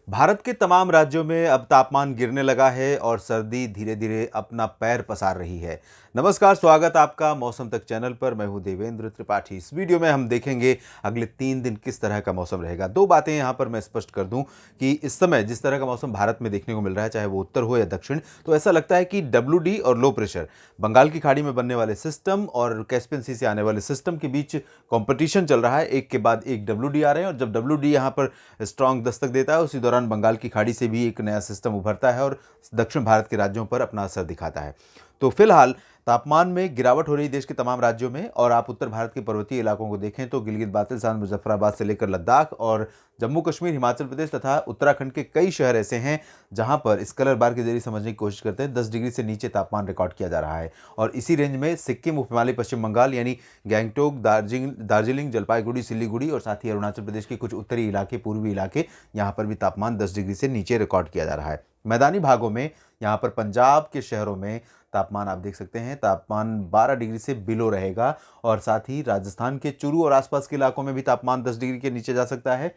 भारत के तमाम राज्यों में अब तापमान गिरने लगा है और सर्दी धीरे धीरे अपना पैर पसार रही है। नमस्कार, स्वागत आपका मौसम तक चैनल पर। मैं हूं देवेंद्र त्रिपाठी। इस वीडियो में हम देखेंगे अगले 3 दिन किस तरह का मौसम रहेगा। दो बातें यहां पर मैं स्पष्ट कर दूं कि इस समय जिस तरह का मौसम भारत में देखने को मिल रहा है, चाहे वो उत्तर हो या दक्षिण, तो ऐसा लगता है कि WD और लो प्रेशर, बंगाल की खाड़ी में बनने वाले सिस्टम और कैस्पियन सी से आने वाले सिस्टम के बीच कंपटीशन चल रहा है। एक के बाद एक WD आ रहे हैं और जब WD यहां पर स्ट्रांग दस्तक देता है, उसी दौरान बंगाल की खाड़ी से भी एक नया सिस्टम उभरता है और दक्षिण भारत के राज्यों पर अपना असर दिखाता है। तो फिलहाल तापमान में गिरावट हो रही देश के तमाम राज्यों में, और आप उत्तर भारत के पर्वतीय इलाकों को देखें तो गिलगित बाल्टिस्तान, मुजफ्फराबाद से लेकर लद्दाख और जम्मू कश्मीर, हिमाचल प्रदेश तथा उत्तराखंड के कई शहर ऐसे हैं जहां पर इस कलर बार के जरिए समझने की कोशिश करते हैं 10 डिग्री से नीचे तापमान रिकॉर्ड किया जा रहा है। और इसी रेंज में सिक्किम, उप हिमालय पश्चिम बंगाल यानी गैंगटोक, दार्जिलिंग, जलपाईगुड़ी, सिलीगुड़ी और साथ ही अरुणाचल प्रदेश के कुछ उत्तरी इलाके, पूर्वी इलाके, यहाँ पर भी तापमान 10 डिग्री से नीचे रिकॉर्ड किया जा रहा है। मैदानी भागों में, यहाँ पर पंजाब के शहरों में तापमान आप देख सकते हैं, तापमान 12 डिग्री से बिलो रहेगा और साथ ही राजस्थान के चुरू और आसपास के इलाकों में भी तापमान 10 डिग्री के नीचे जा सकता है।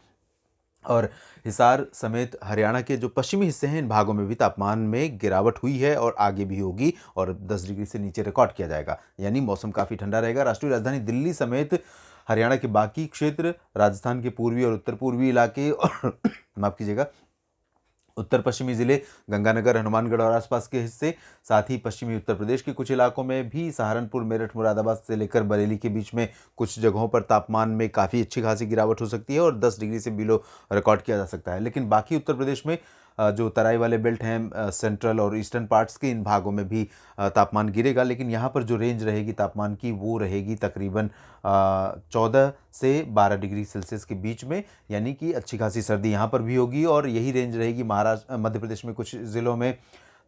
और हिसार समेत हरियाणा के जो पश्चिमी हिस्से हैं, इन भागों में भी तापमान में गिरावट हुई है और आगे भी होगी और 10 डिग्री से नीचे रिकॉर्ड किया जाएगा, यानी मौसम काफ़ी ठंडा रहेगा। राष्ट्रीय राजधानी दिल्ली समेत हरियाणा के बाकी क्षेत्र, राजस्थान के पूर्वी और उत्तर पूर्वी इलाके और माफ कीजिएगा, उत्तर पश्चिमी जिले, गंगानगर, हनुमानगढ़ और आसपास के हिस्से, साथ ही पश्चिमी उत्तर प्रदेश के कुछ इलाकों में भी, सहारनपुर, मेरठ, मुरादाबाद से लेकर बरेली के बीच में कुछ जगहों पर तापमान में काफ़ी अच्छी खासी गिरावट हो सकती है और 10 डिग्री से बिलो रिकॉर्ड किया जा सकता है। लेकिन बाकी उत्तर प्रदेश में जो तराई वाले बेल्ट हैं, सेंट्रल और ईस्टर्न पार्ट्स के, इन भागों में भी तापमान गिरेगा, लेकिन यहाँ पर जो रेंज रहेगी तापमान की, वो रहेगी तकरीबन 14 से 12 डिग्री सेल्सियस के बीच में, यानी कि अच्छी खासी सर्दी यहाँ पर भी होगी। और यही रेंज रहेगी महाराष्ट्र, मध्य प्रदेश में कुछ ज़िलों में,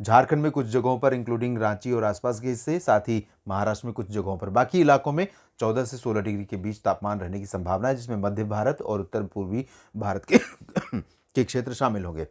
झारखंड में कुछ जगहों पर इंक्लूडिंग रांची और आसपास के हिस्से, साथ ही महाराष्ट्र में कुछ जगहों पर। बाकी इलाकों में 14 से 16 डिग्री के बीच तापमान रहने की संभावना है, जिसमें मध्य भारत और उत्तर पूर्वी भारत के के क्षेत्र शामिल होंगे।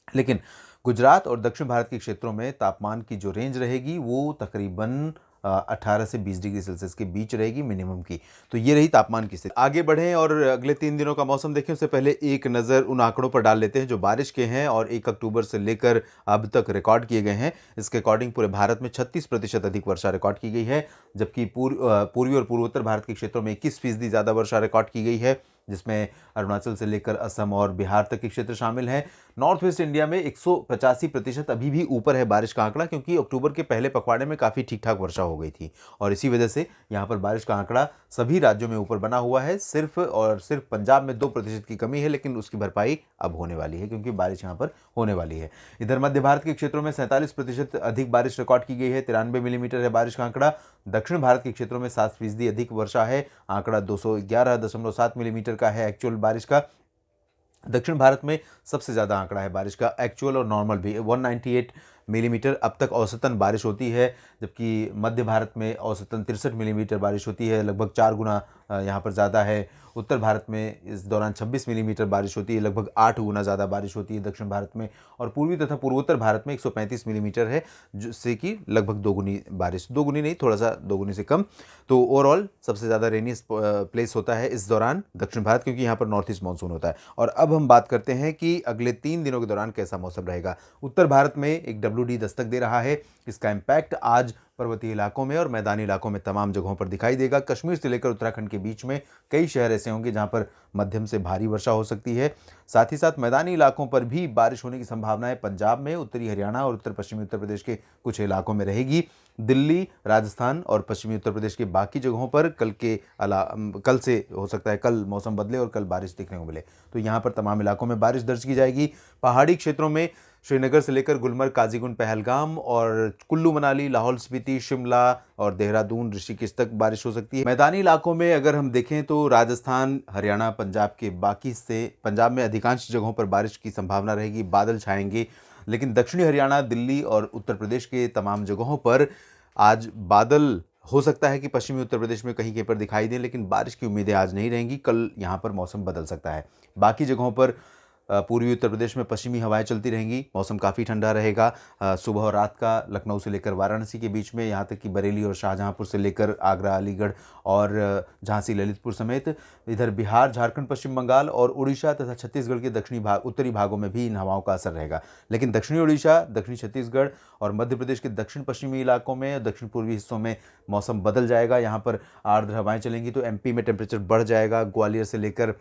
लेकिन गुजरात और दक्षिण भारत के क्षेत्रों में तापमान की जो रेंज रहेगी वो तकरीबन 18 से 20 डिग्री सेल्सियस के बीच रहेगी मिनिमम की। तो ये रही तापमान की स्थिति। आगे बढ़ें और अगले 3 दिनों का मौसम देखें, उससे पहले एक नज़र उन आंकड़ों पर डाल लेते हैं जो बारिश के हैं और 1 अक्टूबर से लेकर अब तक रिकॉर्ड किए गए हैं। इसके अकॉर्डिंग पूरे भारत में 36% अधिक वर्षा रिकॉर्ड की गई है, जबकि पूर्वी और पूर्वोत्तर भारत के क्षेत्रों में 21% ज़्यादा वर्षा रिकॉर्ड की गई है, जिसमें अरुणाचल से लेकर असम और बिहार तक के क्षेत्र शामिल हैं। नॉर्थ वेस्ट इंडिया में 185% अभी भी ऊपर है बारिश का आंकड़ा, क्योंकि अक्टूबर के पहले पखवाड़े में काफ़ी ठीक ठाक वर्षा हो गई थी और इसी वजह से यहाँ पर बारिश का आंकड़ा सभी राज्यों में ऊपर बना हुआ है। सिर्फ और सिर्फ पंजाब में 2% की कमी है, लेकिन उसकी भरपाई अब होने वाली है क्योंकि बारिश यहाँ पर होने वाली है। इधर मध्य भारत के क्षेत्रों में 47% अधिक बारिश रिकॉर्ड की गई है, 93 मिलीमीटर है बारिश का आंकड़ा। दक्षिण भारत के क्षेत्रों में 7% अधिक वर्षा है, आंकड़ा 211.7 मिलीमीटर का है एक्चुअल बारिश का। दक्षिण भारत में सबसे ज़्यादा आंकड़ा है बारिश का एक्चुअल और नॉर्मल भी, 198 मिलीमीटर अब तक औसतन बारिश होती है, जबकि मध्य भारत में औसतन 63 मिलीमीटर बारिश होती है, लगभग 4 गुना यहाँ पर ज़्यादा है। उत्तर भारत में इस दौरान 26 मिलीमीटर बारिश होती है, लगभग 8 गुना ज़्यादा बारिश होती है दक्षिण भारत में। और पूर्वी तथा पूर्वोत्तर भारत में 135 मिलीमीटर है, जिससे कि लगभग दोगुनी बारिश, दोगुनी नहीं, थोड़ा सा दोगुनी से कम। तो ओवरऑल सबसे ज़्यादा रेनी प्लेस होता है इस दौरान दक्षिण भारत, क्योंकि यहाँ पर नॉर्थ ईस्ट मानसून होता है। और अब हम बात करते हैं कि अगले 3 दिनों के दौरान कैसा मौसम रहेगा। उत्तर भारत में एक WD दस्तक दे रहा है, इसका इम्पैक्ट आज पर्वतीय इलाकों में और मैदानी इलाकों में तमाम जगहों पर दिखाई देगा। कश्मीर से लेकर उत्तराखंड के बीच में कई शहर ऐसे होंगे जहां पर मध्यम से भारी वर्षा हो सकती है। साथ ही साथ मैदानी इलाकों पर भी बारिश होने की संभावना है। पंजाब में, उत्तरी हरियाणा और उत्तर पश्चिमी उत्तर प्रदेश के कुछ इलाकों में रहेगी। दिल्ली, राजस्थान और पश्चिमी उत्तर प्रदेश के बाकी जगहों पर कल से हो सकता है कल मौसम बदले और कल बारिश देखने को मिले, तो यहाँ पर तमाम इलाकों में बारिश दर्ज की जाएगी। पहाड़ी क्षेत्रों में श्रीनगर से लेकर गुलमर्ग, काजीगुंड, पहलगाम और कुल्लू मनाली, लाहौल स्पीति, शिमला और देहरादून, ऋषिकेश तक बारिश हो सकती है। मैदानी इलाकों में अगर हम देखें तो राजस्थान, हरियाणा, पंजाब के बाकी हिस्से, पंजाब में अधिकांश जगहों पर बारिश की संभावना रहेगी, बादल छाएंगे। लेकिन दक्षिणी हरियाणा, दिल्ली और उत्तर प्रदेश के तमाम जगहों पर आज बादल हो सकता है कि पश्चिमी उत्तर प्रदेश में कहीं कहीं पर दिखाई दें, लेकिन बारिश की उम्मीदें आज नहीं रहेंगी। कल यहाँ पर मौसम बदल सकता है। बाकी जगहों पर पूर्वी उत्तर प्रदेश में पश्चिमी हवाएं चलती रहेंगी। मौसम काफ़ी ठंडा रहेगा। सुबह और रात का लखनऊ से लेकर वाराणसी के बीच में, यहाँ तक कि बरेली और शाहजहांपुर से लेकर आगरा, अलीगढ़ और झांसी, ललितपुर समेत इधर बिहार, झारखंड, पश्चिम बंगाल और उड़ीसा तथा छत्तीसगढ़ के उत्तरी भागों में भी इन हवाओं का असर रहेगा। लेकिन दक्षिणी उड़ीसा, दक्षिणी छत्तीसगढ़ और मध्य प्रदेश के दक्षिण पश्चिमी इलाकों में, दक्षिण पूर्वी हिस्सों में मौसम बदल जाएगा। यहाँ पर आर्द्र हवाएं चलेंगी तो एमपी में टेम्परेचर बढ़ जाएगा। ग्वालियर से लेकर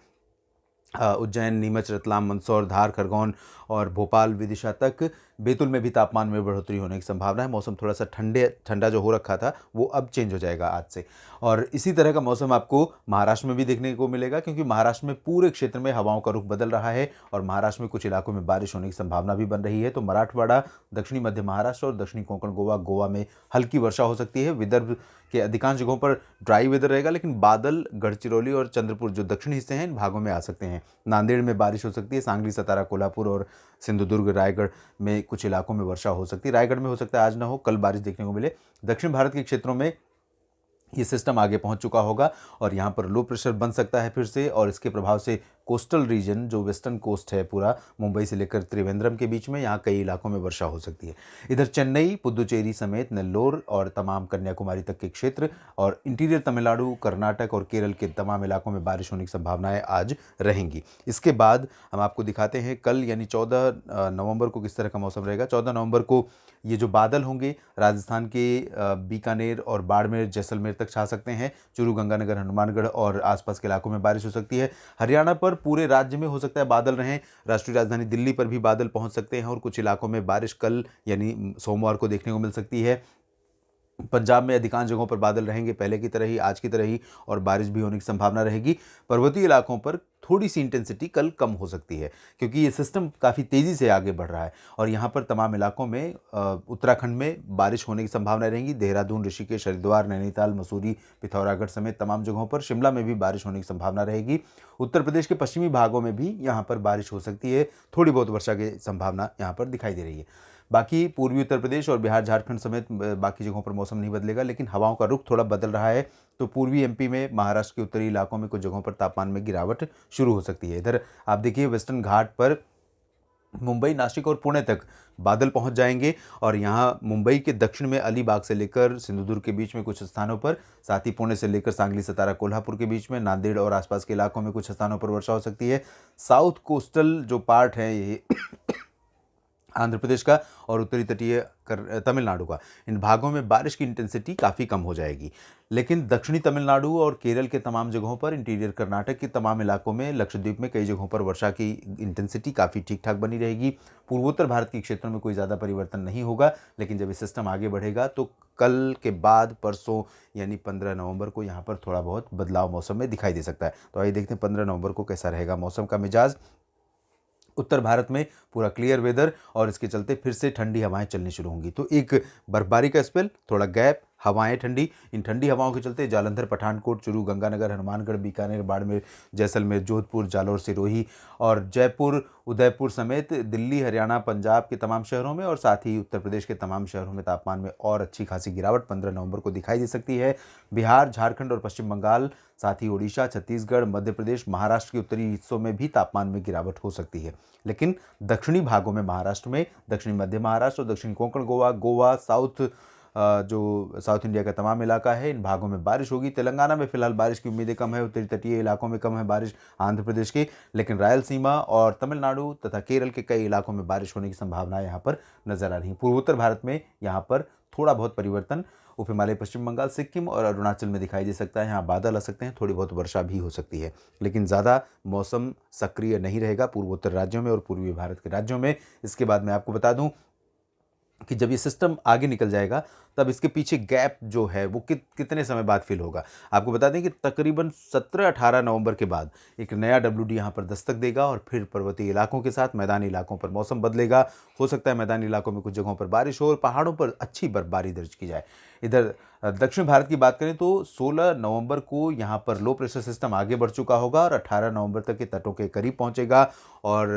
उज्जैन, नीमच, रतलाम, मंदसौर, धार, खरगोन और भोपाल, विदिशा तक, बैतूल में भी तापमान में बढ़ोतरी होने की संभावना है। मौसम थोड़ा सा ठंडा जो हो रखा था वो अब चेंज हो जाएगा आज से। और इसी तरह का मौसम आपको महाराष्ट्र में भी देखने को मिलेगा, क्योंकि महाराष्ट्र में पूरे क्षेत्र में हवाओं का रुख बदल रहा है और महाराष्ट्र में कुछ इलाकों में बारिश होने की संभावना भी बन रही है। तो मराठवाड़ा, दक्षिणी मध्य महाराष्ट्र और दक्षिणी कोंकण गोवा में हल्की वर्षा हो सकती है। विदर्भ के अधिकांश जगहों पर ड्राई वेदर रहेगा, लेकिन बादल गढ़चिरौली और चंद्रपुर जो दक्षिणी हिस्से हैं इन भागों में आ सकते हैं। नांदेड़ में बारिश हो सकती है। सांगली, सतारा, कोल्हापुर और सिंधुदुर्ग, रायगढ़ में कुछ इलाकों में वर्षा हो सकती है। रायगढ़ में हो सकता है आज ना हो, कल बारिश देखने को मिले। दक्षिण भारत के क्षेत्रों में ये सिस्टम आगे पहुंच चुका होगा और यहाँ पर लो प्रेशर बन सकता है फिर से, और इसके प्रभाव से कोस्टल रीजन जो वेस्टर्न कोस्ट है पूरा, मुंबई से लेकर त्रिवेंद्रम के बीच में, यहाँ कई इलाकों में वर्षा हो सकती है। इधर चेन्नई, पुदुचेरी समेत नेल्लोर और तमाम कन्याकुमारी तक के क्षेत्र और इंटीरियर तमिलनाडु, कर्नाटक और केरल के तमाम इलाकों में बारिश होने की संभावनाएं आज रहेंगी। इसके बाद हम आपको दिखाते हैं कल यानी 14 नवंबर को किस तरह का मौसम रहेगा। 14 नवंबर को ये जो बादल होंगे राजस्थान के बीकानेर और बाड़मेर, जैसलमेर तक छा सकते हैं। चूरू, गंगानगर, हनुमानगढ़ और आसपास के इलाकों में बारिश हो सकती है। हरियाणा पर पूरे राज्य में हो सकता है बादल रहें। राष्ट्रीय राजधानी दिल्ली पर भी बादल पहुंच सकते हैं और कुछ इलाकों में बारिश कल यानी सोमवार को देखने को मिल सकती है। पंजाब में अधिकांश जगहों पर बादल रहेंगे पहले की तरह ही, आज की तरह ही, और बारिश भी होने की संभावना रहेगी। पर्वतीय इलाकों पर थोड़ी सी इंटेंसिटी कल कम हो सकती है, क्योंकि ये सिस्टम काफ़ी तेज़ी से आगे बढ़ रहा है और यहाँ पर तमाम इलाकों में उत्तराखंड में बारिश होने की संभावना रहेंगी। देहरादून, ऋषिकेश, हरिद्वार, नैनीताल, मसूरी, पिथौरागढ़ समेत तमाम जगहों पर, शिमला में भी बारिश होने की संभावना रहेगी। उत्तर प्रदेश के पश्चिमी भागों में भी यहाँ पर बारिश हो सकती है। थोड़ी बहुत वर्षा की संभावना यहाँ पर दिखाई दे रही है। बाकी पूर्वी उत्तर प्रदेश और बिहार, झारखंड समेत बाकी जगहों पर मौसम नहीं बदलेगा, लेकिन हवाओं का रुख थोड़ा बदल रहा है। तो पूर्वी एमपी में, महाराष्ट्र के उत्तरी इलाकों में कुछ जगहों पर तापमान में गिरावट शुरू हो सकती है। इधर आप देखिए वेस्टर्न घाट पर मुंबई, नासिक और पुणे तक बादल पहुंच जाएंगे और यहाँ मुंबई के दक्षिण में अलीबाग से लेकर सिंधुदुर्ग के बीच में कुछ स्थानों पर, साथ ही पुणे से लेकर सांगली, सतारा, कोल्हापुर के बीच में, नांदेड़ और आसपास के इलाकों में कुछ स्थानों पर वर्षा हो सकती है। साउथ कोस्टल जो पार्ट है ये आंध्र प्रदेश का और उत्तरी तटीय तमिलनाडु का, इन भागों में बारिश की इंटेंसिटी काफ़ी कम हो जाएगी। लेकिन दक्षिणी तमिलनाडु और केरल के तमाम जगहों पर, इंटीरियर कर्नाटक के तमाम इलाकों में, लक्षद्वीप में कई जगहों पर वर्षा की इंटेंसिटी काफ़ी ठीक ठाक बनी रहेगी। पूर्वोत्तर भारत के क्षेत्रों में कोई ज़्यादा परिवर्तन नहीं होगा, लेकिन जब ये सिस्टम आगे बढ़ेगा तो कल के बाद परसों यानी 15 नवंबर को यहाँ पर थोड़ा बहुत बदलाव मौसम में दिखाई दे सकता है। तो आइए देखते हैं 15 नवंबर को कैसा रहेगा मौसम का मिजाज। उत्तर भारत में पूरा क्लियर वेदर और इसके चलते फिर से ठंडी हवाएं चलनी शुरू होंगी। तो एक बर्फबारी का स्पेल, थोड़ा गैप, हवाएं ठंडी। इन ठंडी हवाओं के चलते जालंधर, पठानकोट, चूरू, गंगानगर, हनुमानगढ़, बीकानेर, बाड़मेर, जैसलमेर, जोधपुर, जालौर, सिरोही और जयपुर, उदयपुर समेत दिल्ली, हरियाणा, पंजाब के तमाम शहरों में और साथ ही उत्तर प्रदेश के तमाम शहरों में तापमान में और अच्छी खासी गिरावट 15 नवंबर को दिखाई दे सकती है। बिहार, झारखंड और पश्चिम बंगाल, साथ ही उड़ीसा, छत्तीसगढ़, मध्य प्रदेश, महाराष्ट्र के उत्तरी हिस्सों में भी तापमान में गिरावट हो सकती है। लेकिन दक्षिणी भागों में, महाराष्ट्र में, दक्षिणी मध्य महाराष्ट्र और दक्षिण कोंकण गोवा, जो साउथ इंडिया का तमाम इलाका है, इन भागों में बारिश होगी। तेलंगाना में फिलहाल बारिश की उम्मीदें कम है, उत्तरी तटीय इलाकों में कम है बारिश, आंध्र प्रदेश के, लेकिन रायलसीमा और तमिलनाडु तथा केरल के कई इलाकों में बारिश होने की संभावना यहाँ पर नजर आ रही है। पूर्वोत्तर भारत में यहाँ पर थोड़ा बहुत परिवर्तन उप हिमालय, पश्चिम बंगाल, सिक्किम और अरुणाचल में दिखाई दे सकता है। यहाँ बादल आ सकते हैं, थोड़ी बहुत वर्षा भी हो सकती है, लेकिन ज़्यादा मौसम सक्रिय नहीं रहेगा पूर्वोत्तर राज्यों में और पूर्वी भारत के राज्यों में। इसके बाद मैं आपको बता दूं कि जब ये सिस्टम आगे निकल जाएगा तब इसके पीछे गैप जो है वो कितने समय बाद फिल होगा। आपको बता दें कि तकरीबन 17-18 नवंबर के बाद एक नया WD यहाँ पर दस्तक देगा और फिर पर्वतीय इलाकों के साथ मैदानी इलाकों पर मौसम बदलेगा। हो सकता है मैदानी इलाकों में कुछ जगहों पर बारिश हो और पहाड़ों पर अच्छी बर्फबारी दर्ज की जाए। इधर दक्षिण भारत की बात करें तो 16 नवंबर को यहाँ पर लो प्रेशर सिस्टम आगे बढ़ चुका होगा और 18 नवंबर तक के तटों के करीब पहुँचेगा और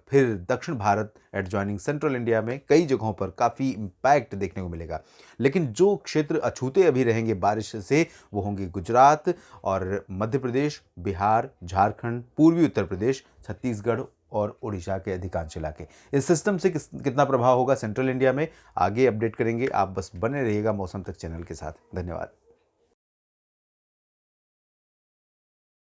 फिर दक्षिण भारत एडजॉइनिंग सेंट्रल इंडिया में कई जगहों पर काफ़ी इम्पैक्ट देखने को मिलेगा। लेकिन जो क्षेत्र अछूते अभी रहेंगे बारिश से वो होंगे गुजरात और मध्य प्रदेश, बिहार, झारखंड, पूर्वी उत्तर प्रदेश, छत्तीसगढ़ और उड़ीसा के अधिकांश इलाके। इस सिस्टम से कितना प्रभाव होगा सेंट्रल इंडिया में, आगे अपडेट करेंगे। आप बस बने रहिएगा मौसम तक चैनल के साथ। धन्यवाद।